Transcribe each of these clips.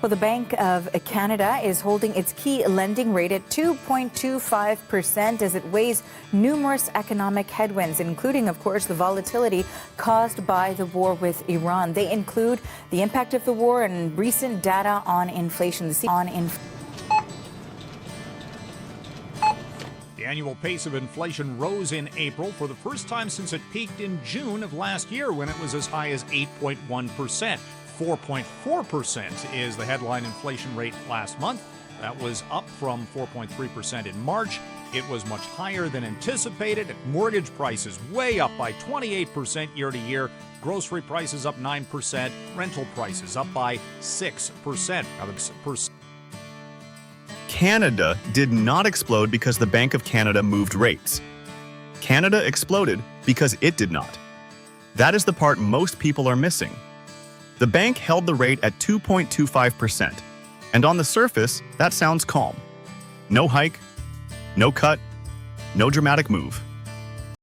Well, the Bank of Canada is holding its key lending rate at 2.25% as it weighs numerous economic headwinds, including, of course, the volatility caused by the war with Iran. They include the impact of the war and recent data on inflation. The annual pace of inflation rose in April for the first time since it peaked in June of last year when it was as high as 8.1%. 4.4% is the headline inflation rate last month. That was up from 4.3% in March. It was much higher than anticipated. Mortgage prices way up by 28% year to year. Grocery prices up 9%. Rental prices up by 6%. Canada did not explode because the Bank of Canada moved rates. Canada exploded because it did not. That is the part most people are missing. The bank held the rate at 2.25%, and on the surface, that sounds calm. No hike, no cut, no dramatic move.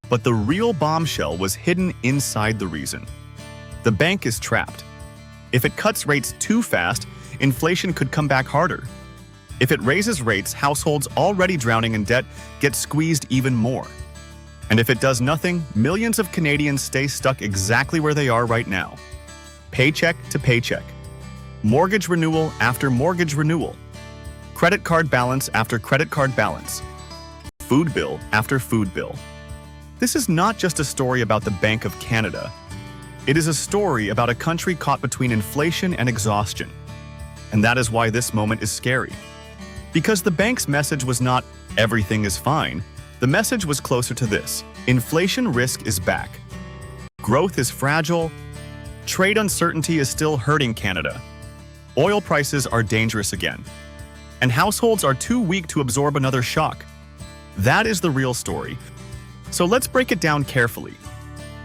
But the real bombshell was hidden inside the reason. The bank is trapped. If it cuts rates too fast, inflation could come back harder. If it raises rates, households already drowning in debt get squeezed even more. And if it does nothing, millions of Canadians stay stuck exactly where they are right now. Paycheck to paycheck. Mortgage renewal after mortgage renewal. Credit card balance after credit card balance. Food bill after food bill. This is not just a story about the Bank of Canada. It is a story about a country caught between inflation and exhaustion. And that is why this moment is scary. Because the bank's message was not, everything is fine. The message was closer to this. Inflation risk is back. Growth is fragile. Trade uncertainty is still hurting Canada. Oil prices are dangerous again. And households are too weak to absorb another shock. That is the real story. So let's break it down carefully.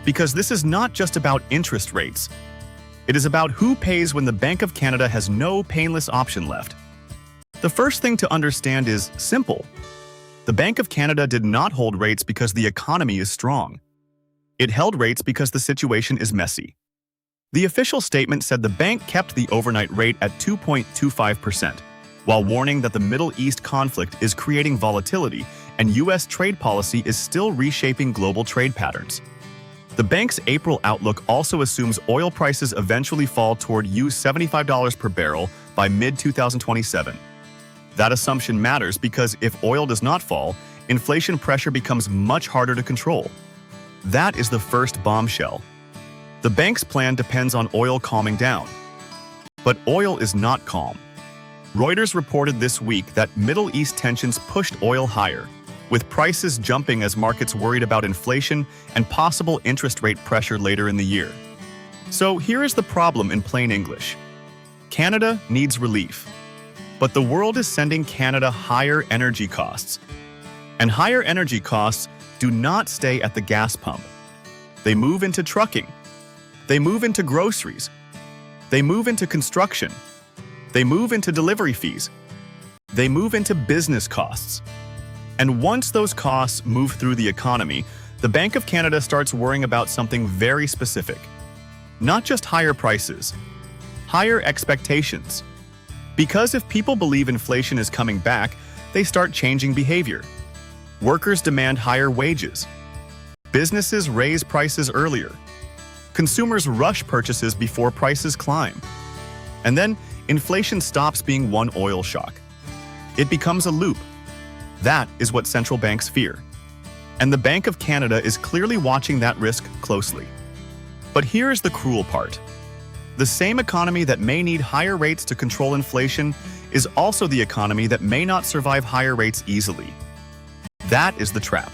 Because this is not just about interest rates. It is about who pays when the Bank of Canada has no painless option left. The first thing to understand is simple. The Bank of Canada did not hold rates because the economy is strong. It held rates because the situation is messy. The official statement said the bank kept the overnight rate at 2.25%, while warning that the Middle East conflict is creating volatility and U.S. trade policy is still reshaping global trade patterns. The bank's April outlook also assumes oil prices eventually fall toward $75 per barrel by mid-2027. That assumption matters because if oil does not fall, inflation pressure becomes much harder to control. That is the first bombshell. The bank's plan depends on oil calming down. But oil is not calm. Reuters reported this week that Middle East tensions pushed oil higher, with prices jumping as markets worried about inflation and possible interest rate pressure later in the year. So here is the problem in plain English. Canada needs relief. But the world is sending Canada higher energy costs. And higher energy costs do not stay at the gas pump. They move into trucking. They move into groceries. They move into construction. They move into delivery fees. They move into business costs. And once those costs move through the economy, the Bank of Canada starts worrying about something very specific. Not just higher prices, higher expectations. Because if people believe inflation is coming back, they start changing behavior. Workers demand higher wages. Businesses raise prices earlier. Consumers rush purchases before prices climb. And then, inflation stops being one oil shock. It becomes a loop. That is what central banks fear. And the Bank of Canada is clearly watching that risk closely. But here's the cruel part. The same economy that may need higher rates to control inflation is also the economy that may not survive higher rates easily. That is the trap.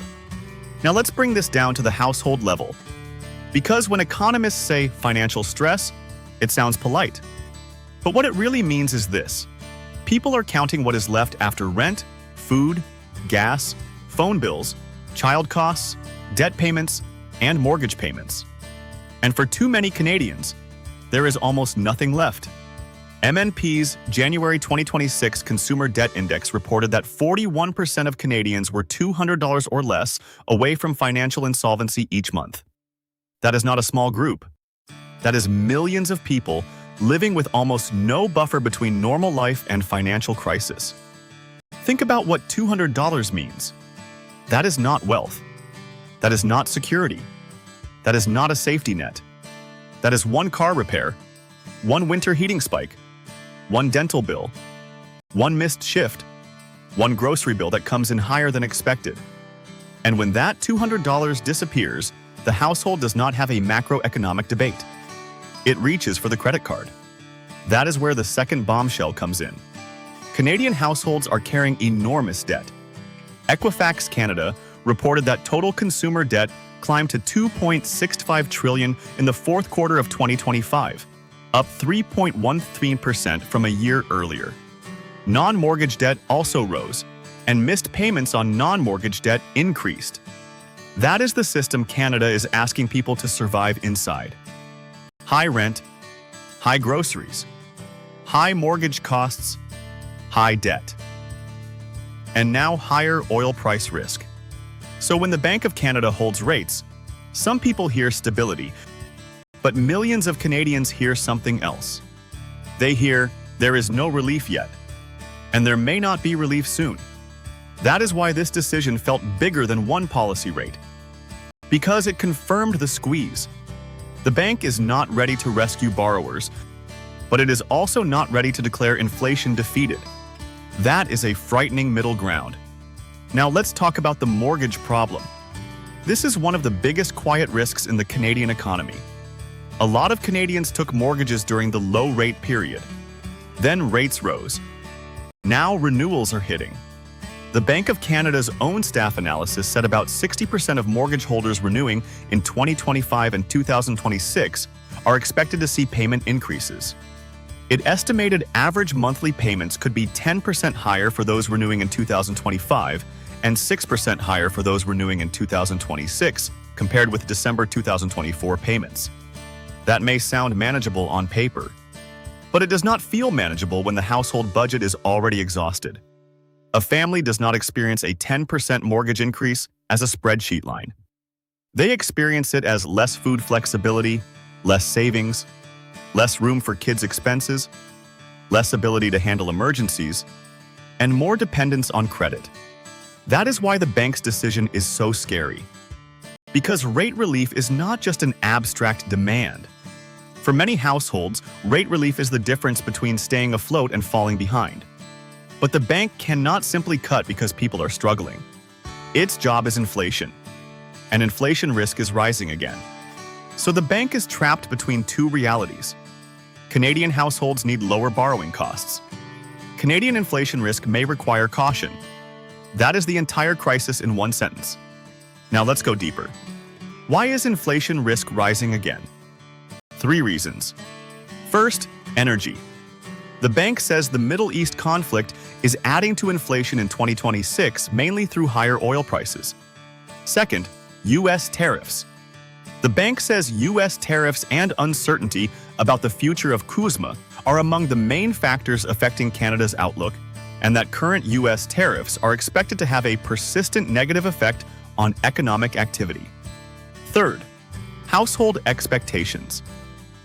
Now let's bring this down to the household level. Because when economists say financial stress, it sounds polite. But what it really means is this. People are counting what is left after rent, food, gas, phone bills, child costs, debt payments, and mortgage payments. And for too many Canadians, there is almost nothing left. MNP's January 2026 Consumer Debt Index reported that 41% of Canadians were $200 or less away from financial insolvency each month. That is not a small group. That is millions of people living with almost no buffer between normal life and financial crisis. Think about what $200 means. That is not wealth. That is not security. That is not a safety net. That is one car repair, one winter heating spike, one dental bill, one missed shift, one grocery bill that comes in higher than expected. And when that $200 disappears, the household does not have a macroeconomic debate. It reaches for the credit card. That is where the second bombshell comes in. Canadian households are carrying enormous debt. Equifax Canada reported that total consumer debt climbed to $2.65 trillion in the fourth quarter of 2025, up 3.13% from a year earlier. Non-mortgage debt also rose, and missed payments on non-mortgage debt increased. That is the system Canada is asking people to survive inside. High rent, high groceries, high mortgage costs, high debt, and now higher oil price risk. So when the Bank of Canada holds rates, some people hear stability, but millions of Canadians hear something else. They hear there is no relief yet, and there may not be relief soon. That is why this decision felt bigger than one policy rate, because it confirmed the squeeze. The bank is not ready to rescue borrowers, but it is also not ready to declare inflation defeated. That is a frightening middle ground. Now let's talk about the mortgage problem. This is one of the biggest quiet risks in the Canadian economy. A lot of Canadians took mortgages during the low-rate period. Then rates rose. Now renewals are hitting. The Bank of Canada's own staff analysis said about 60% of mortgage holders renewing in 2025 and 2026 are expected to see payment increases. It estimated average monthly payments could be 10% higher for those renewing in 2025 and 6% higher for those renewing in 2026 compared with December 2024 payments. That may sound manageable on paper, but it does not feel manageable when the household budget is already exhausted. A family does not experience a 10% mortgage increase as a spreadsheet line. They experience it as less food flexibility, less savings, less room for kids' expenses, less ability to handle emergencies, and more dependence on credit. That is why the bank's decision is so scary. Because rate relief is not just an abstract demand. For many households, rate relief is the difference between staying afloat and falling behind. But the bank cannot simply cut because people are struggling. Its job is inflation, and inflation risk is rising again. So the bank is trapped between two realities. Canadian households need lower borrowing costs. Canadian inflation risk may require caution. That is the entire crisis in one sentence. Now let's go deeper. Why is inflation risk rising again? 3 reasons. First, energy. The bank says the Middle East conflict is adding to inflation in 2026 mainly through higher oil prices. Second, U.S. tariffs. The bank says U.S. tariffs and uncertainty about the future of CUSMA are among the main factors affecting Canada's outlook, and that current U.S. tariffs are expected to have a persistent negative effect on economic activity. Third, household expectations.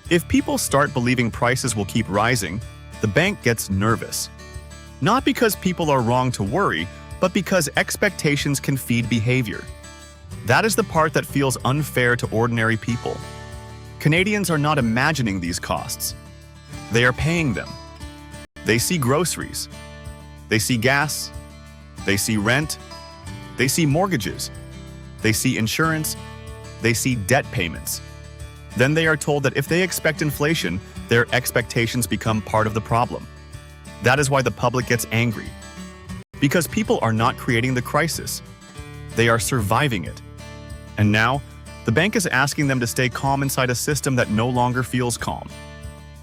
If people start believing prices will keep rising, the bank gets nervous. Not because people are wrong to worry, but because expectations can feed behavior. That is the part that feels unfair to ordinary people. Canadians are not imagining these costs. They are paying them. They see groceries. They see gas. They see rent. They see mortgages. They see insurance. They see debt payments. Then they are told that if they expect inflation, their expectations become part of the problem. That is why the public gets angry. Because people are not creating the crisis. They are surviving it. And now, the bank is asking them to stay calm inside a system that no longer feels calm.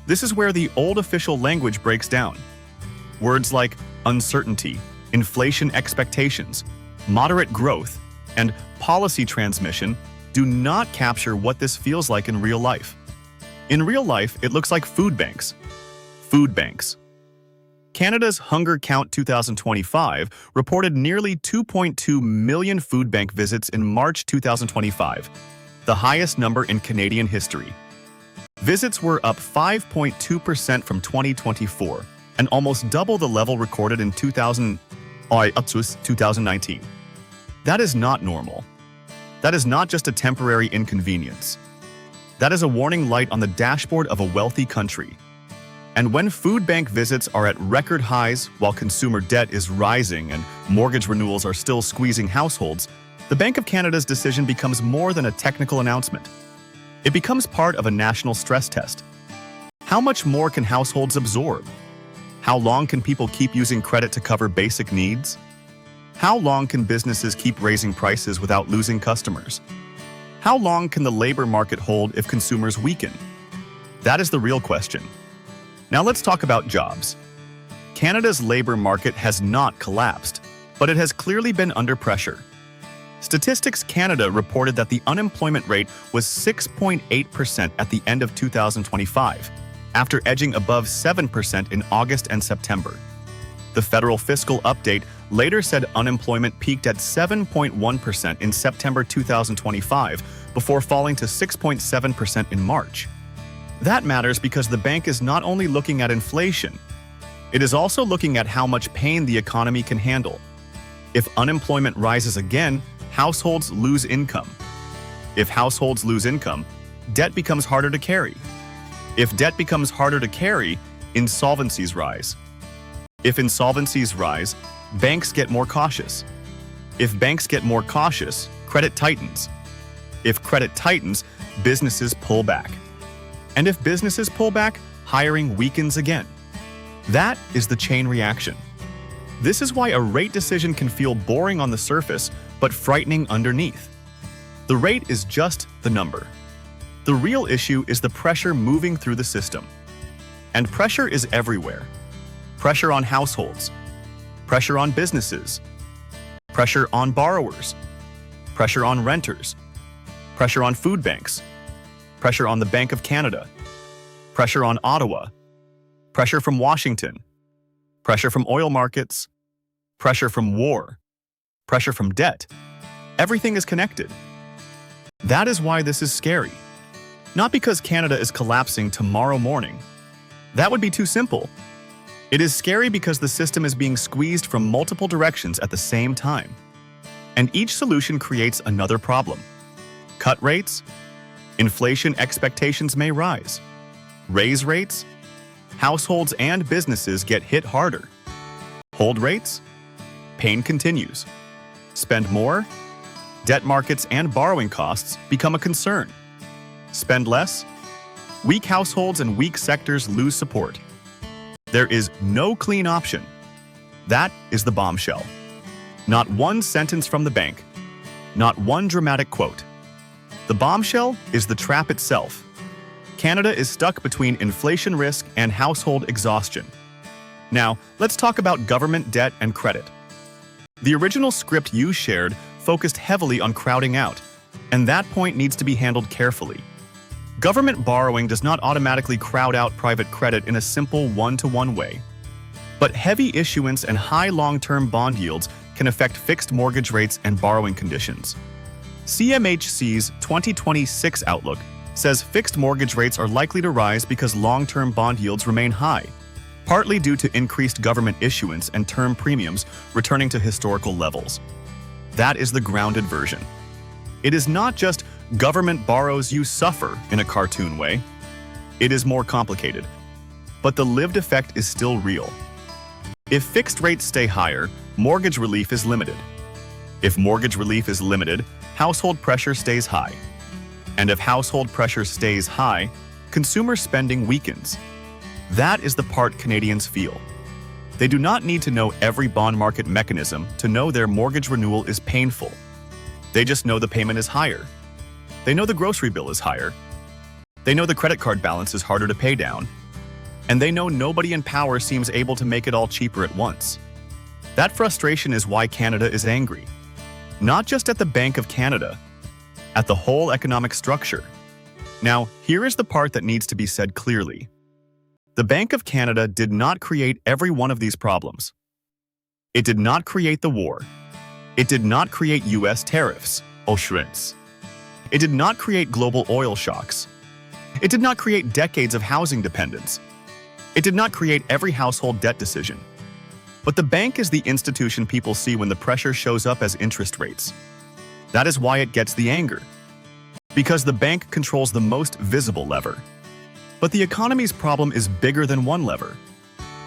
This is where the old official language breaks down. Words like uncertainty, inflation expectations, moderate growth, and policy transmission do not capture what this feels like in real life. In real life, it looks like food banks. Food banks. Canada's Hunger Count 2025 reported nearly 2.2 million food bank visits in March 2025, the highest number in Canadian history. Visits were up 5.2% from 2024 and almost double the level recorded in 2019. That is not normal. That is not just a temporary inconvenience. That is a warning light on the dashboard of a wealthy country. And when food bank visits are at record highs while consumer debt is rising and mortgage renewals are still squeezing households, the Bank of Canada's decision becomes more than a technical announcement. It becomes part of a national stress test. How much more can households absorb? How long can people keep using credit to cover basic needs? How long can businesses keep raising prices without losing customers? How long can the labor market hold if consumers weaken? That is the real question. Now let's talk about jobs. Canada's labor market has not collapsed, but it has clearly been under pressure. Statistics Canada reported that the unemployment rate was 6.8% at the end of 2025, after edging above 7% in August and September. The federal fiscal update later said unemployment peaked at 7.1% in September 2025 before falling to 6.7% in March. That matters because the bank is not only looking at inflation, it is also looking at how much pain the economy can handle. If unemployment rises again, households lose income. If households lose income, debt becomes harder to carry. If debt becomes harder to carry, insolvencies rise. If insolvencies rise, banks get more cautious. If banks get more cautious, credit tightens. If credit tightens, businesses pull back. And if businesses pull back, hiring weakens again. That is the chain reaction. This is why a rate decision can feel boring on the surface, but frightening underneath. The rate is just the number. The real issue is the pressure moving through the system. And pressure is everywhere. Pressure on households, pressure on businesses, pressure on borrowers, pressure on renters, pressure on food banks, pressure on the Bank of Canada, pressure on Ottawa, pressure from Washington, pressure from oil markets, pressure from war, pressure from debt. Everything is connected. That is why this is scary. Not because Canada is collapsing tomorrow morning. That would be too simple. It is scary because the system is being squeezed from multiple directions at the same time. And each solution creates another problem. Cut rates? Inflation expectations may rise. Raise rates? Households and businesses get hit harder. Hold rates? Pain continues. Spend more? Debt markets and borrowing costs become a concern. Spend less? Weak households and weak sectors lose support. There is no clean option. That is the bombshell. Not one sentence from the bank. Not one dramatic quote. The bombshell is the trap itself. Canada is stuck between inflation risk and household exhaustion. Now, let's talk about government debt and credit. The original script you shared focused heavily on crowding out, and that point needs to be handled carefully. Government borrowing does not automatically crowd out private credit in a simple one-to-one way. But heavy issuance and high long-term bond yields can affect fixed mortgage rates and borrowing conditions. CMHC's 2026 outlook says fixed mortgage rates are likely to rise because long-term bond yields remain high, partly due to increased government issuance and term premiums returning to historical levels. That is the grounded version. It is not just government borrows, you suffer in a cartoon way. It is more complicated, but the lived effect is still real. If fixed rates stay higher, mortgage relief is limited. If mortgage relief is limited, household pressure stays high. And if household pressure stays high, consumer spending weakens. That is the part Canadians feel. They do not need to know every bond market mechanism to know their mortgage renewal is painful. They just know the payment is higher. They know the grocery bill is higher. They know the credit card balance is harder to pay down. And they know nobody in power seems able to make it all cheaper at once. That frustration is why Canada is angry. Not just at the Bank of Canada, at the whole economic structure. Now, here is the part that needs to be said clearly. The Bank of Canada did not create every one of these problems. It did not create the war. It did not create US tariffs, or shrinks. It did not create global oil shocks. It did not create decades of housing dependence. It did not create every household debt decision. But the bank is the institution people see when the pressure shows up as interest rates. That is why it gets the anger. Because the bank controls the most visible lever. But the economy's problem is bigger than one lever.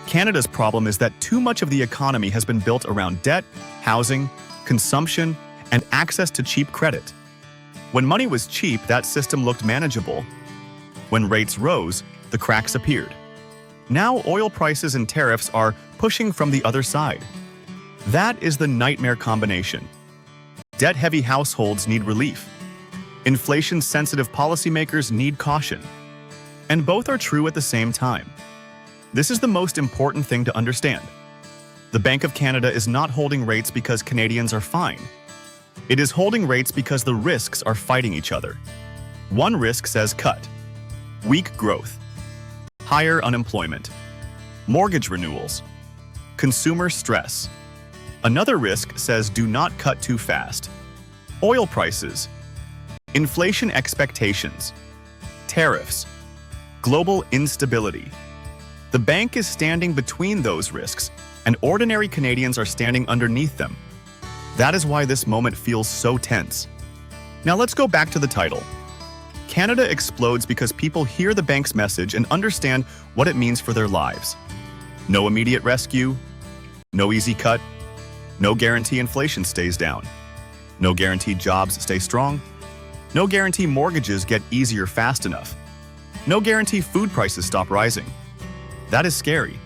Canada's problem is that too much of the economy has been built around debt, housing, consumption, and access to cheap credit. When money was cheap, that system looked manageable. When rates rose, the cracks appeared. Now oil prices and tariffs are pushing from the other side. That is the nightmare combination. Debt-heavy households need relief. Inflation-sensitive policymakers need caution. And both are true at the same time. This is the most important thing to understand. The Bank of Canada is not holding rates because Canadians are fine. It is holding rates because the risks are fighting each other. One risk says cut. Weak growth. Higher unemployment. Mortgage renewals. Consumer stress. Another risk says do not cut too fast. Oil prices. Inflation expectations. Tariffs. Global instability. The bank is standing between those risks, and ordinary Canadians are standing underneath them. That is why this moment feels so tense. Now let's go back to the title. Canada explodes because people hear the bank's message and understand what it means for their lives. No immediate rescue, no easy cut, no guarantee inflation stays down, no guarantee jobs stay strong, no guarantee mortgages get easier fast enough, no guarantee food prices stop rising. That is scary.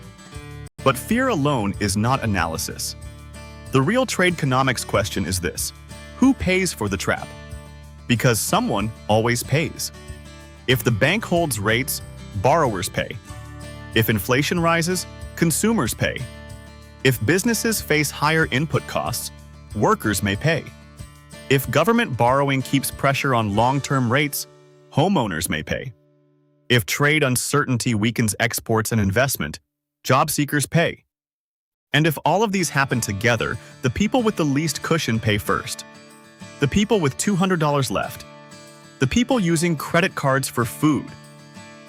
But fear alone is not analysis. The real Tradeconomics question is this: who pays for the trap? Because someone always pays. If the bank holds rates, borrowers pay. If inflation rises, consumers pay. If businesses face higher input costs, workers may pay. If government borrowing keeps pressure on long-term rates, homeowners may pay. If trade uncertainty weakens exports and investment, job seekers pay. And if all of these happen together, the people with the least cushion pay first. The people with $200 left. The people using credit cards for food.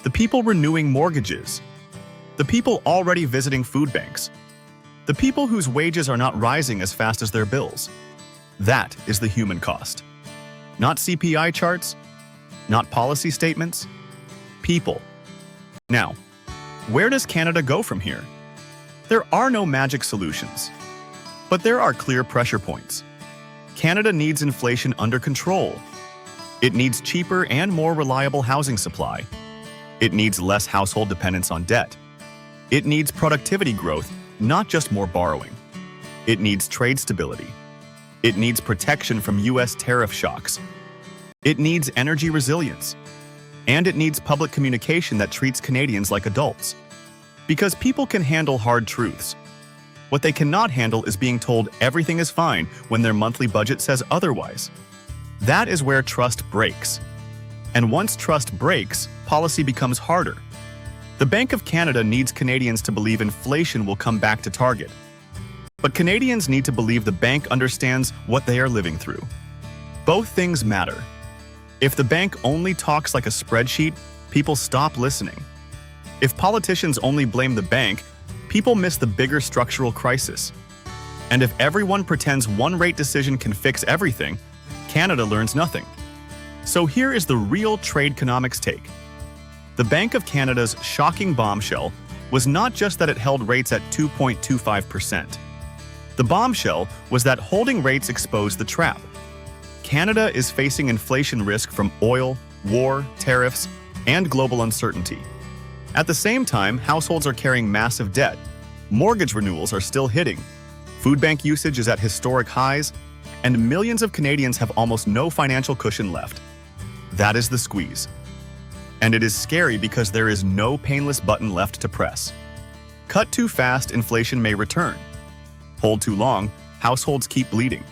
The people renewing mortgages. The people already visiting food banks. The people whose wages are not rising as fast as their bills. That is the human cost. Not CPI charts, not policy statements, people. Now, where does Canada go from here? There are no magic solutions, but there are clear pressure points. Canada needs inflation under control. It needs cheaper and more reliable housing supply. It needs less household dependence on debt. It needs productivity growth, not just more borrowing. It needs trade stability. It needs protection from U.S. tariff shocks. It needs energy resilience. And it needs public communication that treats Canadians like adults. Because people can handle hard truths. What they cannot handle is being told everything is fine when their monthly budget says otherwise. That is where trust breaks. And once trust breaks, policy becomes harder. The Bank of Canada needs Canadians to believe inflation will come back to target. But Canadians need to believe the bank understands what they are living through. Both things matter. If the bank only talks like a spreadsheet, people stop listening. If politicians only blame the bank, people miss the bigger structural crisis. And if everyone pretends one rate decision can fix everything, Canada learns nothing. So here is the real Tradeconomics take. The Bank of Canada's shocking bombshell was not just that it held rates at 2.25%. The bombshell was that holding rates exposed the trap. Canada is facing inflation risk from oil, war, tariffs, and global uncertainty. At the same time, households are carrying massive debt. Mortgage renewals are still hitting. Food bank usage is at historic highs, and millions of Canadians have almost no financial cushion left. That is the squeeze. And it is scary because there is no painless button left to press. Cut too fast, inflation may return. Hold too long, households keep bleeding.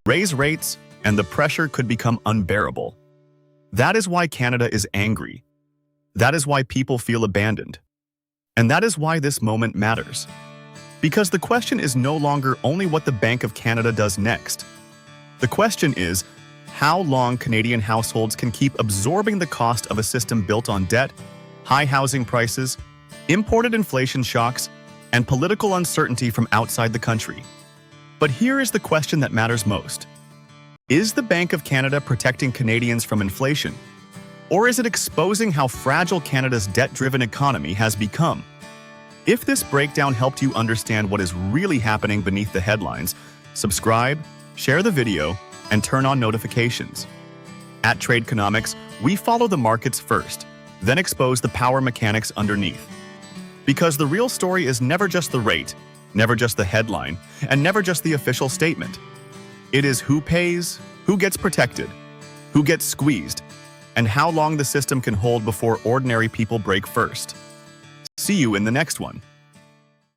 Raise rates, and the pressure could become unbearable. That is why Canada is angry. That is why people feel abandoned. And that is why this moment matters. Because the question is no longer only what the Bank of Canada does next. The question is, how long Canadian households can keep absorbing the cost of a system built on debt, high housing prices, imported inflation shocks, and political uncertainty from outside the country. But here is the question that matters most. Is the Bank of Canada protecting Canadians from inflation? Or is it exposing how fragile Canada's debt-driven economy has become? If this breakdown helped you understand what is really happening beneath the headlines, subscribe, share the video, and turn on notifications. At Tradeconomics, we follow the markets first, then expose the power mechanics underneath. Because the real story is never just the rate, never just the headline, and never just the official statement. It is who pays, who gets protected, who gets squeezed, and how long the system can hold before ordinary people break first. See you in the next one.